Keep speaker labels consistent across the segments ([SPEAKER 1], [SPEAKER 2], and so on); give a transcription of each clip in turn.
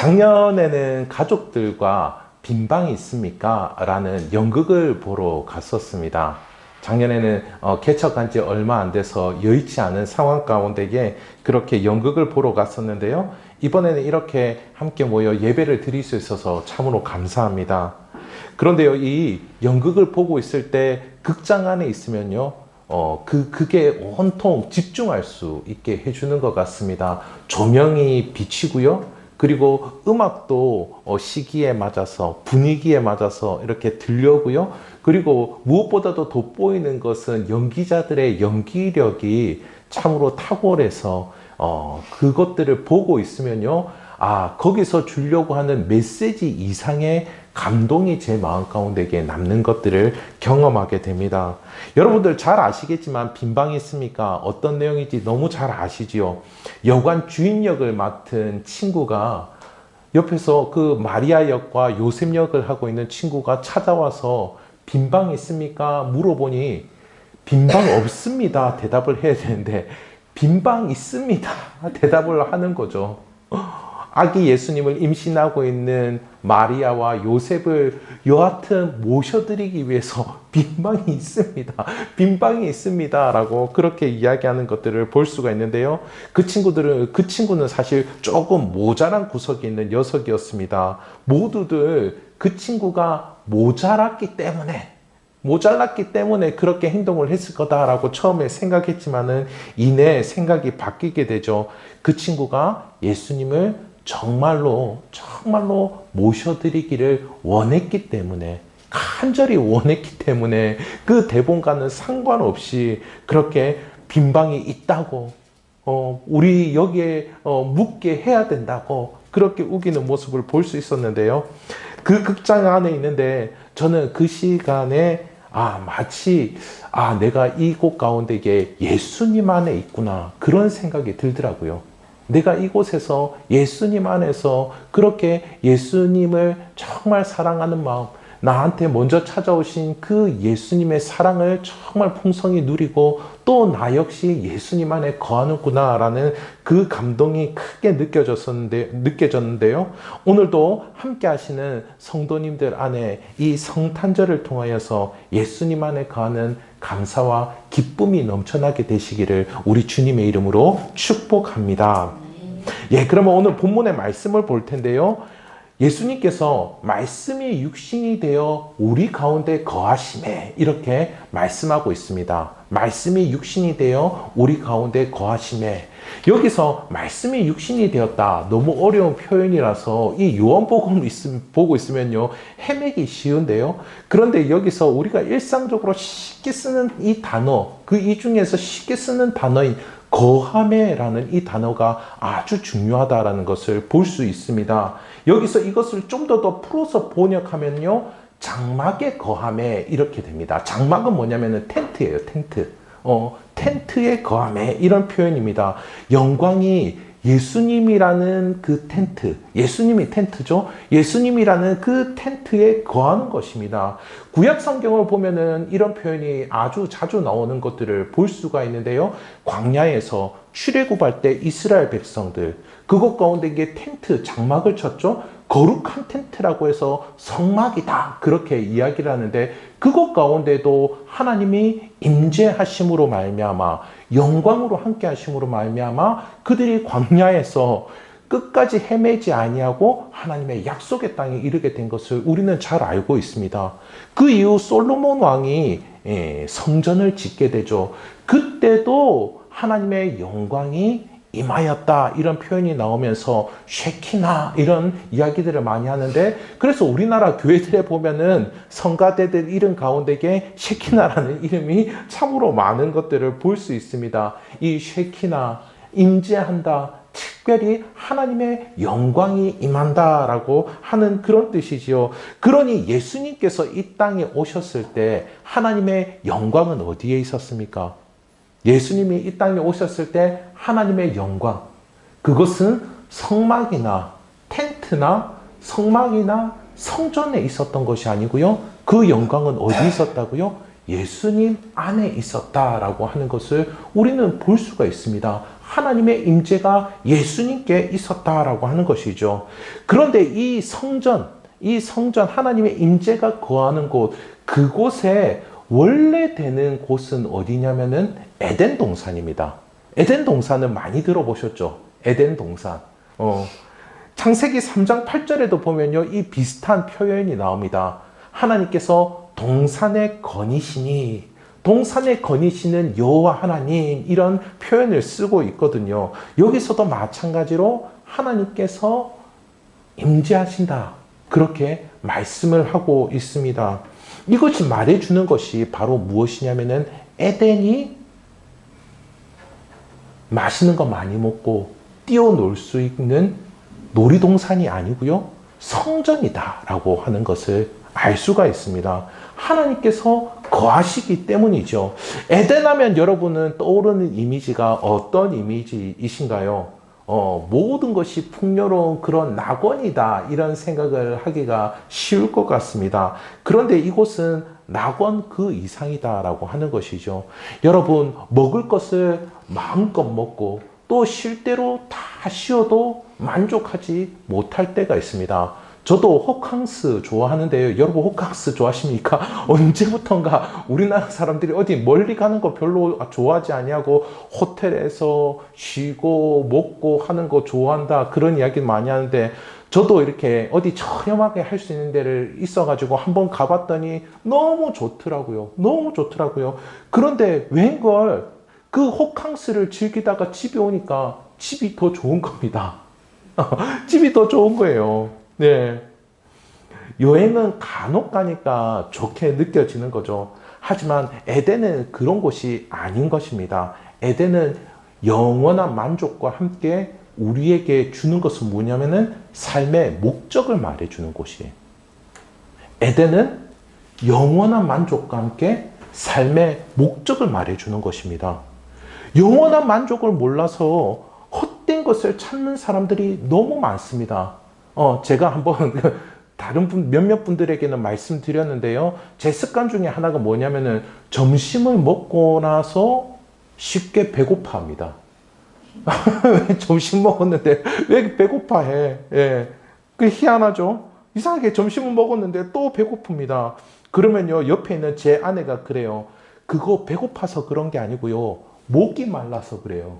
[SPEAKER 1] 작년에는 가족들과 빈방이 있습니까? 라는 연극을 보러 갔었습니다. 작년에는 개척한 지 얼마 안 돼서 여의치 않은 상황 가운데에 그렇게 연극을 보러 갔었는데요. 이번에는 이렇게 함께 모여 예배를 드릴 수 있어서 참으로 감사합니다. 그런데요, 이 연극을 보고 있을 때 극장 안에 있으면요, 그게 온통 집중할 수 있게 해주는 것 같습니다. 조명이 비치고요. 그리고 음악도 시기에 맞아서 분위기에 맞아서 이렇게 들려오고요. 그리고 무엇보다도 돋보이는 것은 연기자들의 연기력이 참으로 탁월해서 그것들을 보고 있으면요. 거기서 주려고 하는 메시지 이상의 감동이 제 마음 가운데 남는 것들을 경험하게 됩니다. 여러분들 잘 아시겠지만 빈방이 있습니까? 어떤 내용인지 너무 잘 아시지요? 여관 주인 역을 맡은 친구가 옆에서 그 마리아 역과 요셉 역을 하고 있는 친구가 찾아와서 빈방 있습니까? 물어보니 빈방 없습니다. 대답을 해야 되는데 빈방 있습니다. 대답을 하는 거죠. 아기 예수님을 임신하고 있는 마리아와 요셉을 여하튼 모셔드리기 위해서 빈방이 있습니다. 빈방이 있습니다. 라고 그렇게 이야기하는 것들을 볼 수가 있는데요. 그 친구는 사실 조금 모자란 구석이 있는 녀석이었습니다. 모두들 그 친구가 모자랐기 때문에 그렇게 행동을 했을 거다라고 처음에 생각했지만은 이내 생각이 바뀌게 되죠. 그 친구가 예수님을 정말로 모셔드리기를 원했기 때문에, 간절히 원했기 때문에 그 대본과는 상관없이 그렇게 빈방이 있다고, 우리 여기에 묵게 해야 된다고 그렇게 우기는 모습을 볼 수 있었는데요. 그 극장 안에 있는데 저는 그 시간에 마치 내가 이곳 가운데 예수님 안에 있구나 그런 생각이 들더라고요. 내가 이곳에서 예수님 안에서 그렇게 예수님을 정말 사랑하는 마음, 나한테 먼저 찾아오신 그 예수님의 사랑을 정말 풍성히 누리고 또 나 역시 예수님 안에 거하는구나 라는 그 감동이 크게 느껴졌는데요. 오늘도 함께 하시는 성도님들 안에 이 성탄절을 통하여서 예수님 안에 거하는 감사와 기쁨이 넘쳐나게 되시기를 우리 주님의 이름으로 축복합니다. 그러면 오늘 본문의 말씀을 볼 텐데요. 예수님께서 말씀이 육신이 되어 우리 가운데 거하심에 이렇게 말씀하고 있습니다. 말씀이 육신이 되어 우리 가운데 거하심에, 여기서 말씀이 육신이 되었다, 너무 어려운 표현이라서 이 요한복음을 보고 있으면요 헤매기 쉬운데요. 그런데 여기서 우리가 일상적으로 쉽게 쓰는 이 단어, 그 이 중에서 쉽게 쓰는 단어인 거함에라는 이 단어가 아주 중요하다라는 것을 볼 수 있습니다. 여기서 이것을 좀 더 풀어서 번역하면요, 장막의 거함에 이렇게 됩니다. 장막은 뭐냐면은 텐트예요, 텐트. 텐트의 거함에 이런 표현입니다. 영광이 예수님이라는 그 텐트, 예수님이 텐트죠. 예수님이라는 그 텐트에 거하는 것입니다. 구약 성경을 보면은 이런 표현이 아주 자주 나오는 것들을 볼 수가 있는데요. 광야에서 출애굽할 때 이스라엘 백성들, 그것 가운데 이게 텐트, 장막을 쳤죠. 거룩한 텐트라고 해서 성막이다 그렇게 이야기를 하는데, 그것 가운데도 하나님이 임재하심으로 말미암아, 영광으로 함께 하심으로 말미암아 그들이 광야에서 끝까지 헤매지 아니하고 하나님의 약속의 땅에 이르게 된 것을 우리는 잘 알고 있습니다. 그 이후 솔로몬 왕이 성전을 짓게 되죠. 그때도 하나님의 영광이 임하였다 이런 표현이 나오면서 쉐키나 이런 이야기들을 많이 하는데, 그래서 우리나라 교회들에 보면은 성가대들 이름 가운데에 쉐키나라는 이름이 참으로 많은 것들을 볼 수 있습니다. 이 쉐키나, 임재한다, 특별히 하나님의 영광이 임한다라고 하는 그런 뜻이지요. 그러니 예수님께서 이 땅에 오셨을 때 하나님의 영광은 어디에 있었습니까? 예수님이 이 땅에 오셨을 때 하나님의 영광, 그것은 성막이나 텐트나 성막이나 성전에 있었던 것이 아니고요. 그 영광은 어디 있었다고요? 예수님 안에 있었다라고 하는 것을 우리는 볼 수가 있습니다. 하나님의 임재가 예수님께 있었다라고 하는 것이죠. 그런데 이 성전 하나님의 임재가 거하는 곳, 그곳에 원래 되는 곳은 어디냐면은 에덴 동산입니다. 에덴 동산은 많이 들어보셨죠? 에덴 동산. 창세기 3장 8절에도 보면요, 이 비슷한 표현이 나옵니다. 하나님께서 동산에 거니시니, 동산에 거니시는 여호와 하나님, 이런 표현을 쓰고 있거든요. 여기서도 마찬가지로 하나님께서 임재하신다, 그렇게 말씀을 하고 있습니다. 이것이 말해주는 것이 바로 무엇이냐면은 에덴이 맛있는 거 많이 먹고 뛰어놀 수 있는 놀이동산이 아니고요, 성전이다라고 하는 것을 알 수가 있습니다. 하나님께서 거하시기 때문이죠. 에덴 하면 여러분은 떠오르는 이미지가 어떤 이미지이신가요? 모든 것이 풍요로운 그런 낙원이다, 이런 생각을 하기가 쉬울 것 같습니다. 그런데 이곳은 낙원 그 이상이다라고 하는 것이죠. 여러분, 먹을 것을 마음껏 먹고 또 쉴 대로 다 쉬어도 만족하지 못할 때가 있습니다. 저도 호캉스 좋아하는데요. 여러분, 호캉스 좋아하십니까? 언제부턴가 우리나라 사람들이 어디 멀리 가는 거 별로 좋아하지 아니하고 호텔에서 쉬고 먹고 하는 거 좋아한다, 그런 이야기 많이 하는데, 저도 이렇게 어디 저렴하게 할 수 있는 데를 있어가지고 한번 가봤더니 너무 좋더라고요. 너무 좋더라고요. 그런데 웬걸 그 호캉스를 즐기다가 집에 오니까 집이 더 좋은 겁니다. 집이 더 좋은 거예요. 네. 여행은 간혹 가니까 좋게 느껴지는 거죠. 하지만 에덴은 그런 곳이 아닌 것입니다. 에덴은 영원한 만족과 함께 우리에게 주는 것은 뭐냐면은 삶의 목적을 말해주는 곳이에요. 에덴은 영원한 만족과 함께 삶의 목적을 말해주는 것입니다. 영원한 만족을 몰라서 헛된 것을 찾는 사람들이 너무 많습니다. 제가 한번 다른 몇몇 분들에게는 말씀드렸는데요. 제 습관 중에 하나가 뭐냐면은 점심을 먹고 나서 쉽게 배고파합니다. 점심 먹었는데 왜 배고파해? 예, 그 희한하죠. 이상하게 점심을 먹었는데 또 배고픕니다. 그러면요, 옆에 있는 제 아내가 그래요. 그거 배고파서 그런 게 아니고요, 목이 말라서 그래요.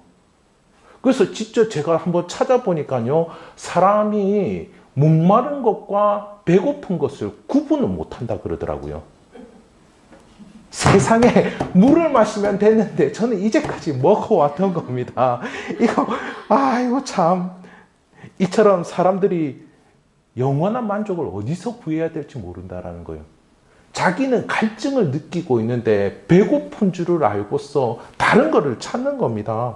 [SPEAKER 1] 그래서 진짜 제가 한번 찾아보니까요, 사람이 목마른 것과 배고픈 것을 구분을 못한다 그러더라고요. 세상에 물을 마시면 되는데 저는 이제까지 먹어왔던 겁니다. 이거 참. 이처럼 사람들이 영원한 만족을 어디서 구해야 될지 모른다라는 거예요. 자기는 갈증을 느끼고 있는데 배고픈 줄을 알고서 다른 거를 찾는 겁니다.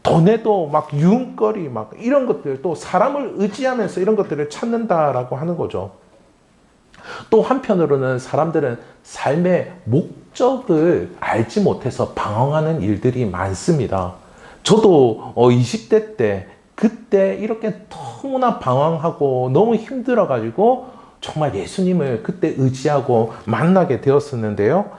[SPEAKER 1] 돈에도 막 유흥거리 막 이런 것들, 또 사람을 의지하면서 이런 것들을 찾는다라고 하는 거죠. 또 한편으로는 사람들은 삶의 목적을 알지 못해서 방황하는 일들이 많습니다. 저도 20대 때 그때 이렇게 너무나 방황하고 너무 힘들어가지고 정말 예수님을 그때 의지하고 만나게 되었었는데요.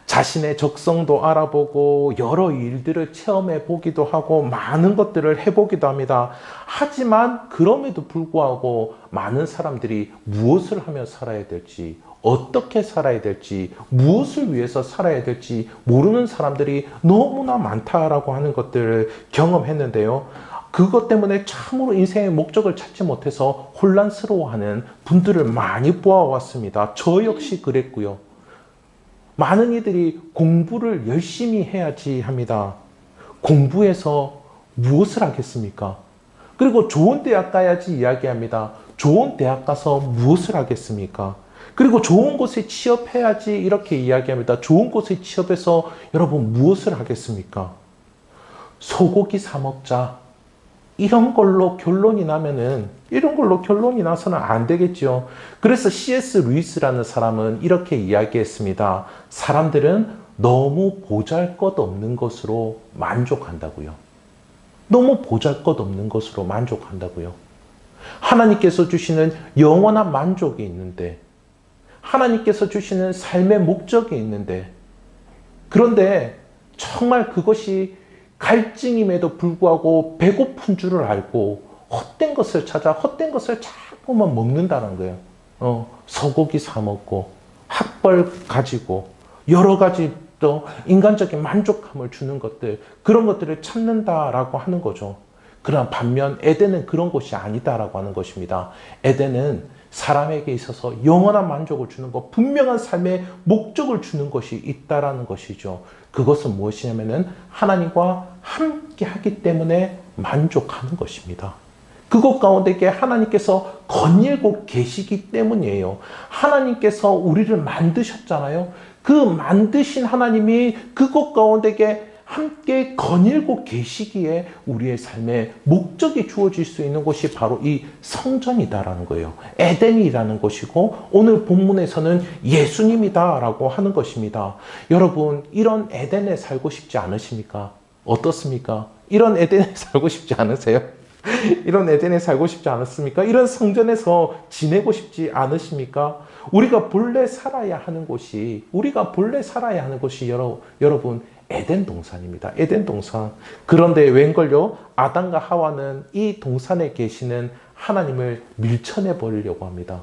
[SPEAKER 1] 자신의 적성도 알아보고 여러 일들을 체험해 보기도 하고 많은 것들을 해보기도 합니다. 하지만 그럼에도 불구하고 많은 사람들이 무엇을 하며 살아야 될지, 어떻게 살아야 될지, 무엇을 위해서 살아야 될지 모르는 사람들이 너무나 많다라고 하는 것들을 경험했는데요. 그것 때문에 참으로 인생의 목적을 찾지 못해서 혼란스러워하는 분들을 많이 보아왔습니다. 저 역시 그랬고요. 많은 이들이 공부를 열심히 해야지 합니다. 공부해서 무엇을 하겠습니까? 그리고 좋은 대학 가야지 이야기합니다. 좋은 대학 가서 무엇을 하겠습니까? 그리고 좋은 곳에 취업해야지 이렇게 이야기합니다. 좋은 곳에 취업해서 여러분 무엇을 하겠습니까? 소고기 사 먹자. 이런 걸로 결론이 나서는 안 되겠죠. 그래서 C.S. 루이스라는 사람은 이렇게 이야기했습니다. 사람들은 너무 보잘것없는 것으로 만족한다고요. 너무 보잘것없는 것으로 만족한다고요. 하나님께서 주시는 영원한 만족이 있는데, 하나님께서 주시는 삶의 목적이 있는데, 그런데 정말 그것이 갈증임에도 불구하고 배고픈 줄을 알고 헛된 것을 찾아 헛된 것을 자꾸만 먹는다는 거예요. 소고기 사 먹고 학벌 가지고 여러 가지 또 인간적인 만족감을 주는 것들, 그런 것들을 찾는다라고 하는 거죠. 그러나 반면 에덴은 그런 곳이 아니다라고 하는 것입니다. 에덴은 사람에게 있어서 영원한 만족을 주는 것, 분명한 삶의 목적을 주는 것이 있다라는 것이죠. 그것은 무엇이냐면은 하나님과 함께 하기 때문에 만족하는 것입니다. 그것 가운데 하나님께서 거닐고 계시기 때문이에요. 하나님께서 우리를 만드셨잖아요. 그 만드신 하나님이 그것 가운데 함께 거닐고 계시기에 우리의 삶에 목적이 주어질 수 있는 곳이 바로 이 성전이다라는 거예요. 에덴이라는 것이고 오늘 본문에서는 예수님이다라고 하는 것입니다. 여러분, 이런 에덴에 살고 싶지 않으십니까? 어떻습니까? 이런 에덴에 살고 싶지 않으세요? 이런 에덴에 살고 싶지 않았습니까? 이런 성전에서 지내고 싶지 않으십니까? 우리가 본래 살아야 하는 곳이 여러분 에덴 동산입니다. 에덴 동산. 그런데 웬걸요? 아담과 하와는 이 동산에 계시는 하나님을 밀쳐내 버리려고 합니다.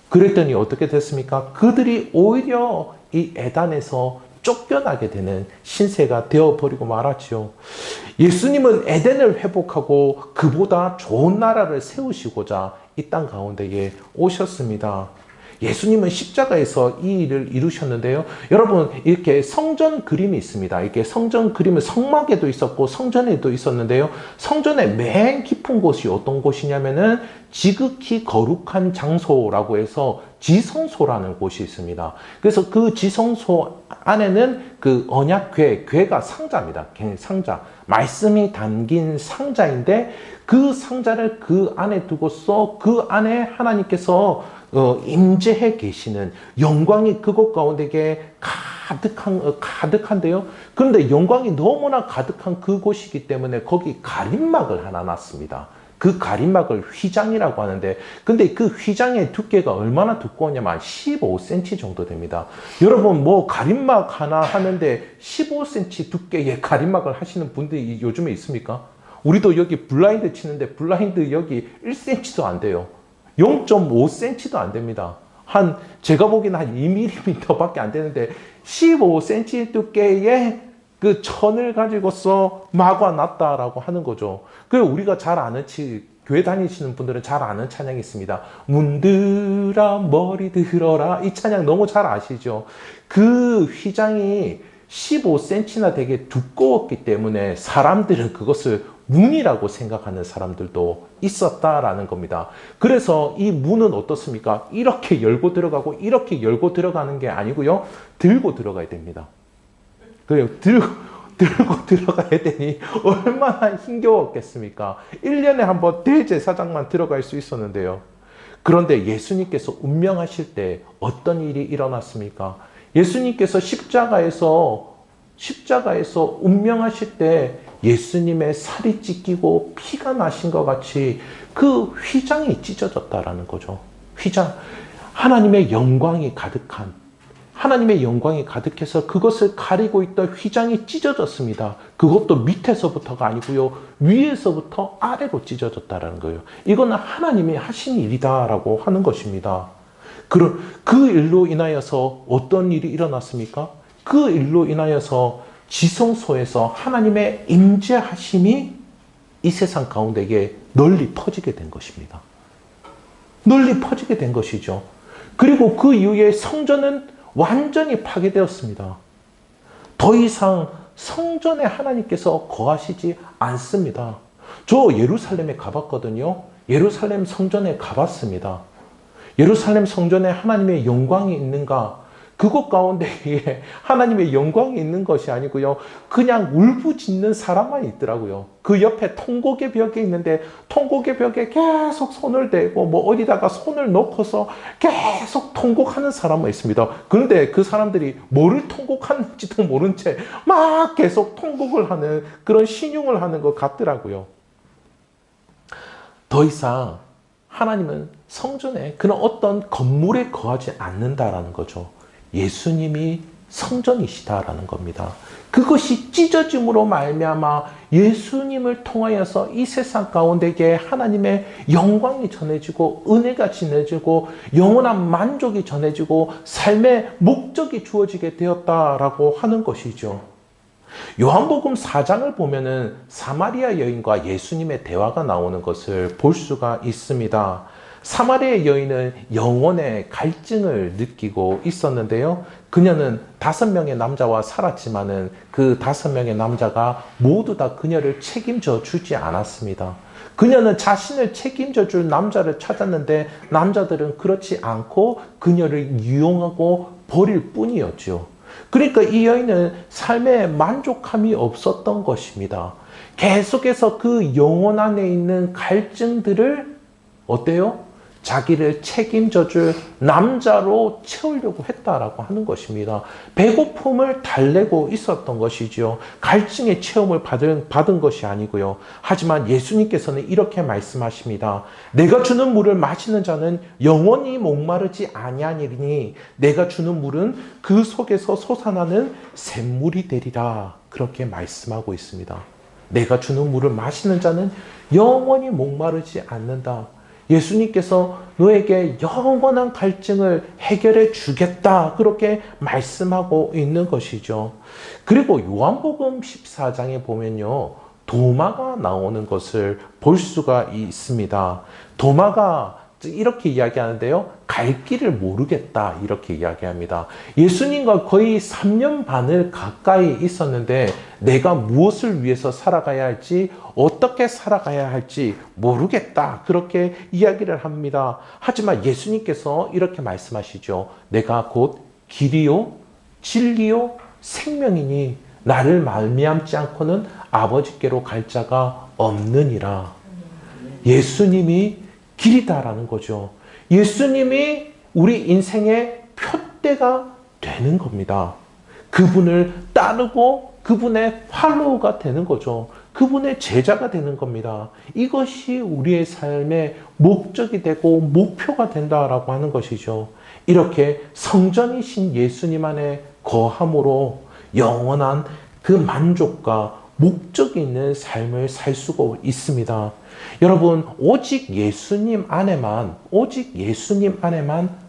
[SPEAKER 1] 그랬더니 어떻게 됐습니까? 그들이 오히려 이 에덴에서 쫓겨나게 되는 신세가 되어버리고 말았지요. 예수님은 에덴을 회복하고 그보다 좋은 나라를 세우시고자 이 땅 가운데에 오셨습니다. 예수님은 십자가에서 이 일을 이루셨는데요. 여러분, 이렇게 성전 그림이 있습니다. 이렇게 성전 그림은 성막에도 있었고 성전에도 있었는데요. 성전의 맨 깊은 곳이 어떤 곳이냐면은 지극히 거룩한 장소라고 해서 지성소라는 곳이 있습니다. 그래서 그 지성소 안에는 그 언약궤가 상자입니다. 상자. 말씀이 담긴 상자인데 그 상자를 그 안에 두고서 그 안에 하나님께서 임재해 계시는 영광이 그곳 가운데 가득한데요. 그런데 영광이 너무나 가득한 그곳이기 때문에 거기 가림막을 하나 놨습니다. 그 가림막을 휘장이라고 하는데, 근데 그 휘장의 두께가 얼마나 두꺼우냐면 15cm 정도 됩니다. 여러분, 뭐 가림막 하나 하는데 15cm 두께의 가림막을 하시는 분들이 요즘에 있습니까? 우리도 여기 블라인드 치는데 블라인드 여기 1cm도 안 돼요. 0.5cm도 안 됩니다. 제가 보기에는 한 2mm밖에 안 되는데 15cm 두께의 그 천을 가지고서 막아놨다라고 하는 거죠. 그리고 우리가 잘 아는 교회 다니시는 분들은 잘 아는 찬양이 있습니다. 문들아 머리 들어라. 이 찬양 너무 잘 아시죠? 그 휘장이 15cm나 되게 두꺼웠기 때문에 사람들은 그것을 문이라고 생각하는 사람들도 있었다라는 겁니다. 그래서 이 문은 어떻습니까? 이렇게 열고 들어가고 이렇게 열고 들어가는 게 아니고요. 들고 들어가야 됩니다. 그래요. 들고 들어가야 되니 얼마나 힘겨웠겠습니까? 1년에 한 번 대제사장만 들어갈 수 있었는데요. 그런데 예수님께서 운명하실 때 어떤 일이 일어났습니까? 예수님께서 십자가에서 운명하실 때 예수님의 살이 찢기고 피가 나신 것 같이 그 휘장이 찢어졌다라는 거죠. 휘장. 하나님의 영광이 가득해서 그것을 가리고 있던 휘장이 찢어졌습니다. 그것도 밑에서부터가 아니고요. 위에서부터 아래로 찢어졌다라는 거예요. 이거는 하나님이 하신 일이다라고 하는 것입니다. 그 일로 인하여서 어떤 일이 일어났습니까? 그 일로 인하여서 지성소에서 하나님의 임재하심이 이 세상 가운데에 널리 퍼지게 된 것입니다. 널리 퍼지게 된 것이죠. 그리고 그 이후에 성전은 완전히 파괴되었습니다. 더 이상 성전에 하나님께서 거하시지 않습니다. 저 예루살렘에 가봤거든요. 예루살렘 성전에 가봤습니다. 예루살렘 성전에 하나님의 영광이 있는가? 그곳 가운데에 하나님의 영광이 있는 것이 아니고요. 그냥 울부짖는 사람만 있더라고요. 그 옆에 통곡의 벽이 있는데 통곡의 벽에 계속 손을 대고 뭐 어디다가 손을 놓고서 계속 통곡하는 사람만 있습니다. 그런데 그 사람들이 뭐를 통곡하는지도 모른 채 막 계속 통곡을 하는 그런 신용을 하는 것 같더라고요. 더 이상 하나님은 성전에 그런 어떤 건물에 거하지 않는다라는 거죠. 예수님이 성전이시다라는 겁니다. 그것이 찢어짐으로 말미암아 예수님을 통하여서 이 세상 가운데에 하나님의 영광이 전해지고 은혜가 전해지고 영원한 만족이 전해지고 삶의 목적이 주어지게 되었다라고 하는 것이죠. 요한복음 4장을 보면은 사마리아 여인과 예수님의 대화가 나오는 것을 볼 수가 있습니다. 사마리아 여인은 영혼의 갈증을 느끼고 있었는데요. 그녀는 5명의 남자와 살았지만은 그 5명의 남자가 모두 다 그녀를 책임져 주지 않았습니다. 그녀는 자신을 책임져 줄 남자를 찾았는데 남자들은 그렇지 않고 그녀를 이용하고 버릴 뿐이었죠. 그러니까 이 여인은 삶에 만족함이 없었던 것입니다. 계속해서 그 영혼 안에 있는 갈증들을 어때요? 자기를 책임져 줄 남자로 채우려고 했다라고 하는 것입니다. 배고픔을 달래고 있었던 것이죠. 갈증의 체험을 받은 것이 아니고요. 하지만 예수님께서는 이렇게 말씀하십니다. 내가 주는 물을 마시는 자는 영원히 목마르지 아니하니니 내가 주는 물은 그 속에서 솟아나는 샘물이 되리라. 그렇게 말씀하고 있습니다. 내가 주는 물을 마시는 자는 영원히 목마르지 않는다. 예수님께서 너에게 영원한 갈증을 해결해 주겠다. 그렇게 말씀하고 있는 것이죠. 그리고 요한복음 14장에 보면요. 도마가 나오는 것을 볼 수가 있습니다. 도마가 이렇게 이야기하는데요. 갈 길을 모르겠다. 이렇게 이야기합니다. 예수님과 거의 3년 반을 가까이 있었는데 내가 무엇을 위해서 살아가야 할지 어떻게 살아가야 할지 모르겠다. 그렇게 이야기를 합니다. 하지만 예수님께서 이렇게 말씀하시죠. 내가 곧 길이요 진리요 생명이니 나를 말미암지 않고는 아버지께로 갈 자가 없느니라. 예수님이 길이다라는 거죠. 예수님이 우리 인생의 표대가 되는 겁니다. 그분을 따르고 그분의 팔로우가 되는 거죠. 그분의 제자가 되는 겁니다. 이것이 우리의 삶의 목적이 되고 목표가 된다라고 하는 것이죠. 이렇게 성전이신 예수님 안에 거함으로 영원한 그 만족과 목적이 있는 삶을 살 수가 있습니다. 여러분, 오직 예수님 안에만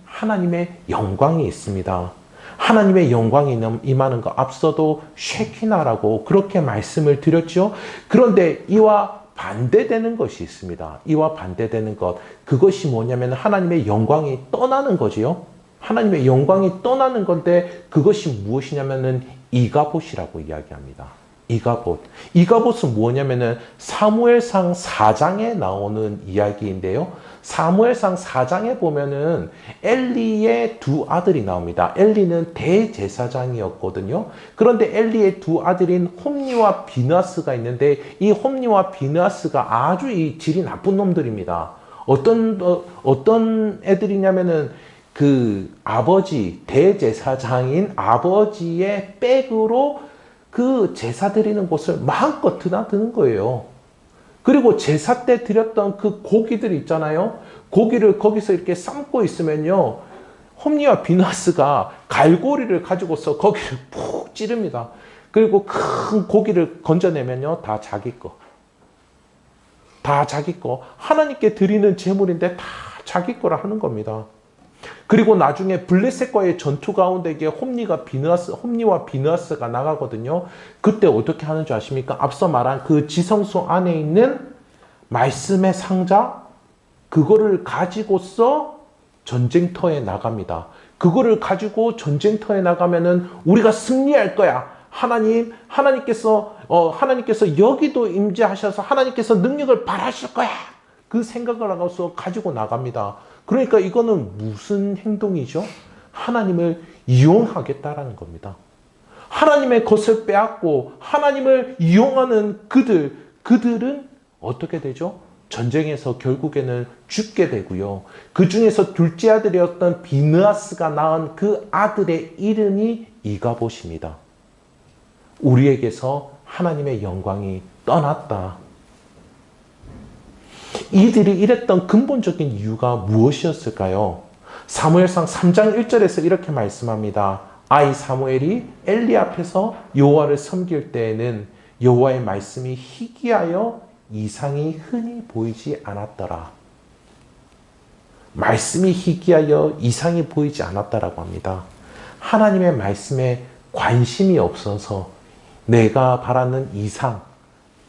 [SPEAKER 1] 하나님의 영광이 있습니다. 하나님의 영광이 임하는 것 앞서도 쉐키나라고 그렇게 말씀을 드렸죠. 그런데 이와 반대되는 것이 있습니다. 이와 반대되는 것, 그것이 뭐냐면 하나님의 영광이 떠나는 거지요. 하나님의 영광이 떠나는 건데 그것이 무엇이냐면은 이가봇이라고 이야기합니다. 이가봇은 뭐냐면은 사무엘상 4장에 나오는 이야기인데요. 사무엘상 4장에 보면은 엘리의 두 아들이 나옵니다. 엘리는 대제사장이었거든요. 그런데 엘리의 두 아들인 홈니와 비느하스가 있는데 이 홈니와 비느하스가 아주 이 질이 나쁜 놈들입니다. 어떤 애들이냐면은 그 아버지, 대제사장인 아버지의 백으로 그 제사 드리는 곳을 마음껏 드나드는 거예요. 그리고 제사 때 드렸던 그 고기들 있잖아요. 고기를 거기서 이렇게 삶고 있으면요. 홈니와 비느하스가 갈고리를 가지고서 거기를 푹 찌릅니다. 그리고 큰 고기를 건져내면요. 다 자기 거. 하나님께 드리는 제물인데 다 자기 거라 하는 겁니다. 그리고 나중에 블레셋과의 전투 가운데 홈니와 비느하스가 나가거든요. 그때 어떻게 하는 줄 아십니까? 앞서 말한 그 지성소 안에 있는 말씀의 상자, 그거를 가지고서 전쟁터에 나갑니다. 그거를 가지고 전쟁터에 나가면은 우리가 승리할 거야. 하나님께서 여기도 임재하셔서 하나님께서 능력을 발하실 거야. 그 생각을 하고서 가지고 나갑니다. 그러니까 이거는 무슨 행동이죠? 하나님을 이용하겠다라는 겁니다. 하나님의 것을 빼앗고 하나님을 이용하는 그들은 어떻게 되죠? 전쟁에서 결국에는 죽게 되고요. 그 중에서 둘째 아들이었던 비느하스가 낳은 그 아들의 이름이 이가봇입니다. 우리에게서 하나님의 영광이 떠났다. 이들이 이랬던 근본적인 이유가 무엇이었을까요? 사무엘상 3장 1절에서 이렇게 말씀합니다. 아이 사무엘이 엘리 앞에서 여호와를 섬길 때에는 여호와의 말씀이 희귀하여 이상이 흔히 보이지 않았더라. 말씀이 희귀하여 이상이 보이지 않았다라고 합니다. 하나님의 말씀에 관심이 없어서 내가 바라는 이상,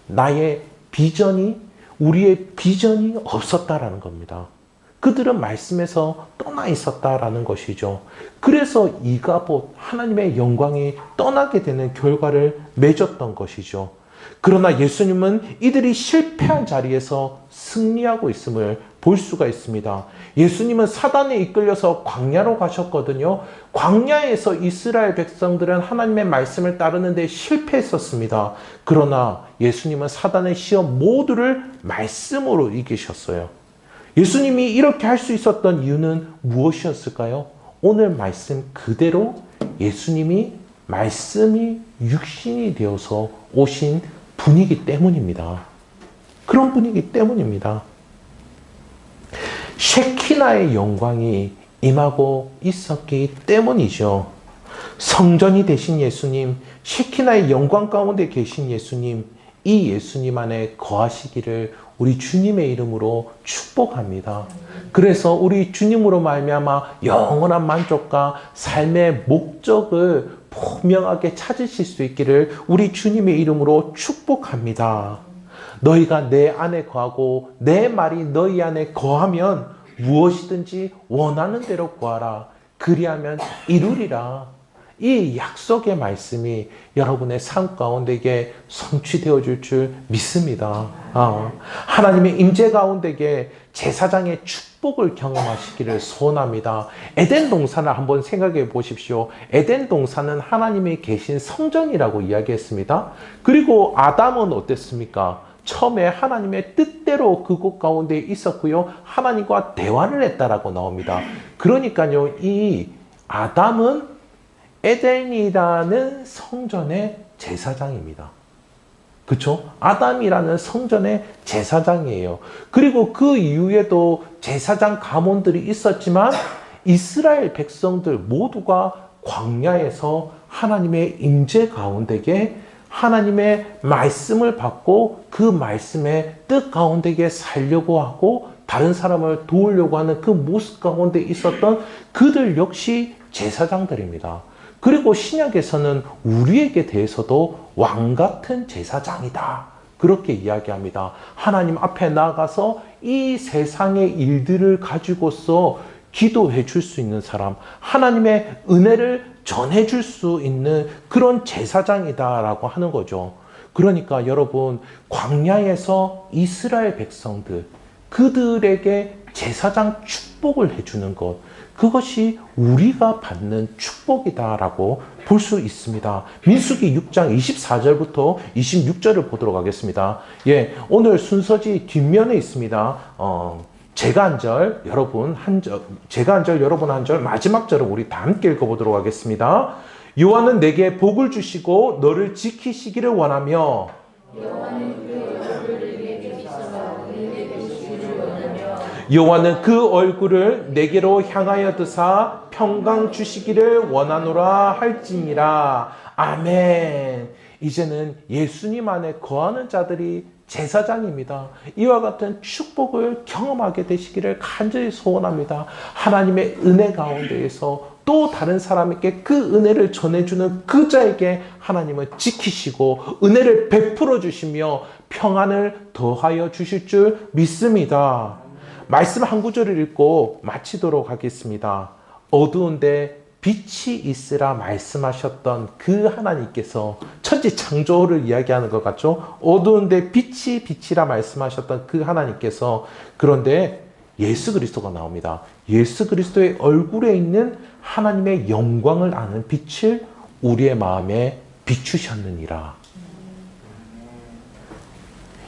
[SPEAKER 1] 나의 비전이, 우리의 비전이 없었다라는 겁니다. 그들은 말씀에서 떠나 있었다라는 것이죠. 그래서 이가봇, 하나님의 영광이 떠나게 되는 결과를 맺었던 것이죠. 그러나 예수님은 이들이 실패한 자리에서 승리하고 있음을 볼 수가 있습니다. 예수님은 사단에 이끌려서 광야로 가셨거든요. 광야에서 이스라엘 백성들은 하나님의 말씀을 따르는데 실패했었습니다. 그러나 예수님은 사단의 시험 모두를 말씀으로 이기셨어요. 예수님이 이렇게 할 수 있었던 이유는 무엇이었을까요? 오늘 말씀 그대로 예수님이 말씀이 육신이 되어서 오신 분이기 때문입니다. 그런 분이기 때문입니다. 쉐키나의 영광이 임하고 있었기 때문이죠. 성전이 되신 예수님, 쉐키나의 영광 가운데 계신 예수님, 이 예수님 안에 거하시기를 우리 주님의 이름으로 축복합니다. 그래서 우리 주님으로 말미암아 영원한 만족과 삶의 목적을 분명하게 찾으실 수 있기를 우리 주님의 이름으로 축복합니다. 너희가 내 안에 거하고 내 말이 너희 안에 거하면 무엇이든지 원하는 대로 구하라. 그리하면 이루리라. 이 약속의 말씀이 여러분의 삶 가운데에 성취되어 줄 믿습니다. 하나님의 임재 가운데에 제사장의 축복을 경험하시기를 소원합니다. 에덴 동산을 한번 생각해 보십시오. 에덴 동산은 하나님이 계신 성전이라고 이야기했습니다. 그리고 아담은 어땠습니까? 처음에 하나님의 뜻대로 그곳 가운데 있었고요. 하나님과 대화를 했다라고 나옵니다. 그러니까요, 이 아담은 에덴이라는 성전의 제사장입니다. 그렇죠? 아담이라는 성전의 제사장이에요. 그리고 그 이후에도 제사장 가문들이 있었지만 이스라엘 백성들 모두가 광야에서 하나님의 임재 가운데에 하나님의 말씀을 받고 그 말씀의 뜻 가운데에 살려고 하고 다른 사람을 도우려고 하는 그 모습 가운데 있었던 그들 역시 제사장들입니다. 그리고 신약에서는 우리에게 대해서도 왕 같은 제사장이다. 그렇게 이야기합니다. 하나님 앞에 나가서 이 세상의 일들을 가지고서 기도해 줄 수 있는 사람, 하나님의 은혜를 전해 줄 수 있는 그런 제사장이다라고 하는 거죠. 그러니까 여러분, 광야에서 이스라엘 백성들, 그들에게 제사장 축복을 해주는 것, 그것이 우리가 받는 축복이다라고 볼 수 있습니다. 민수기 6장 24절부터 26절을 보도록 하겠습니다. 오늘 순서지 뒷면에 있습니다. 제가 한 절, 여러분 한 절, 제가 한 절, 여러분 한 절, 마지막 절을 우리 다 함께 읽어보도록 하겠습니다. 여호와는 내게 복을 주시고 너를 지키시기를 원하며 여호와는 그 얼굴을 내게로 향하여 드사 평강 주시기를 원하노라 할지니라. 아멘. 이제는 예수님 안에 거하는 자들이 제사장입니다. 이와 같은 축복을 경험하게 되시기를 간절히 소원합니다. 하나님의 은혜 가운데에서 또 다른 사람에게 그 은혜를 전해주는 그 자에게 하나님은 지키시고 은혜를 베풀어 주시며 평안을 더하여 주실 줄 믿습니다. 말씀 한 구절을 읽고 마치도록 하겠습니다. 어두운데 빛이 있으라 말씀하셨던 그 하나님께서 천지 창조를 이야기하는 것 같죠? 어두운데 빛이 빛이라 말씀하셨던 그 하나님께서 그런데 예수 그리스도가 나옵니다. 예수 그리스도의 얼굴에 있는 하나님의 영광을 아는 빛을 우리의 마음에 비추셨느니라.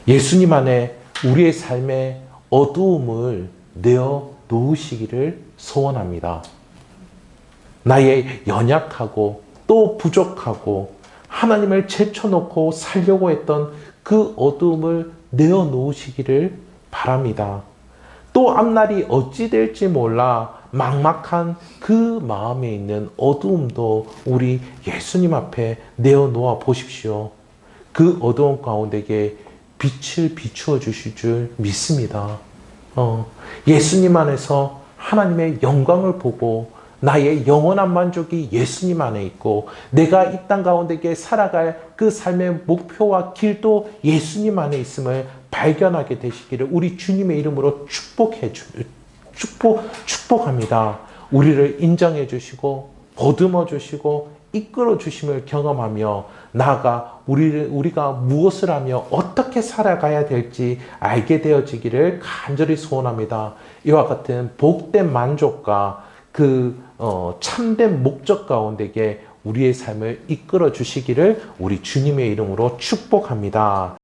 [SPEAKER 1] 예수님 안에 우리의 삶에 어두움을 내어 놓으시기를 소원합니다. 나의 연약하고 또 부족하고 하나님을 제쳐놓고 살려고 했던 그 어두움을 내어 놓으시기를 바랍니다. 또 앞날이 어찌 될지 몰라 막막한 그 마음에 있는 어두움도 우리 예수님 앞에 내어놓아 보십시오. 그 어두움 가운데에 빛을 비추어 주실 줄 믿습니다. 예수님 안에서 하나님의 영광을 보고 나의 영원한 만족이 예수님 안에 있고 내가 이 땅 가운데에 살아갈 그 삶의 목표와 길도 예수님 안에 있음을 발견하게 되시기를 우리 주님의 이름으로 축복합니다. 우리를 인정해 주시고 보듬어 주시고 이끌어 주심을 경험하며 나아가 우리가 무엇을 하며 어떻게 살아가야 될지 알게 되어지기를 간절히 소원합니다. 이와 같은 복된 만족과 그 참된 목적 가운데에 우리의 삶을 이끌어 주시기를 우리 주님의 이름으로 축복합니다.